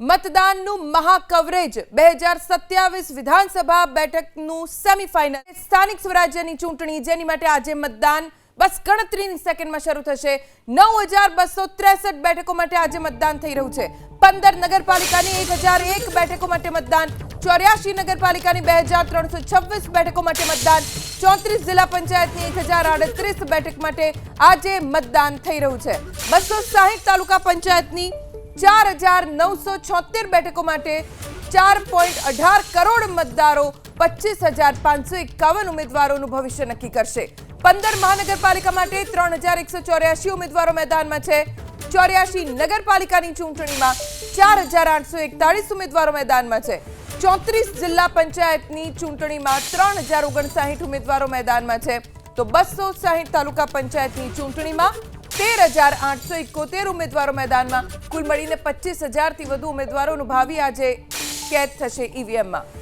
मतदानનું મહાકવરેજ 2027 વિધાનસભા બેઠકનું સેમીફાઇનલ સ્થાનિક સ્વરાજ્યની ચૂંટણી જેની માટે આજે મતદાન બસ ગણતરીની સેકન્ડમાં શરૂ થશે 9263 બેઠકો માટે આજે મતદાન થઈ રહ્યું છે 15 નગરપાલિકાની 1001 બેઠકો માટે મતદાન 84 નગરપાલિકાની 2326 બેઠકો માટે મતદાન 34 જિલ્લા પંચાયતની 1038 બેઠક માટે આજે મતદાન થઈ રહ્યું છે 260 તાલુકા પંચાયતની 4976 બેઠકો માટે 4.18 કરોડ મતદારો 25551 ઉમેદવારોનું ભવિષ્ય નક્કી કરશે 15 મહાનગરપાલિકા માટે 3184 ઉમેદવારો મેદાનમાં છે 84 નગરપાલિકાની ચૂંટણીમાં 4841 ઉમેદવારો મેદાનમાં છે 34 જિલ્લા પંચાયતની ચૂંટણીમાં 3059 ઉમેદવારો મેદાનમાં છે તો 260 તાલુકા પંચાયતની ચૂંટણીમાં 13871 ઉમેદવારો મેદાનમાં કુલ મળીને 25000 થી વધુ ઉમેદવારોનું ભાવિ આજે કેદ થશે ઈવીએમમાં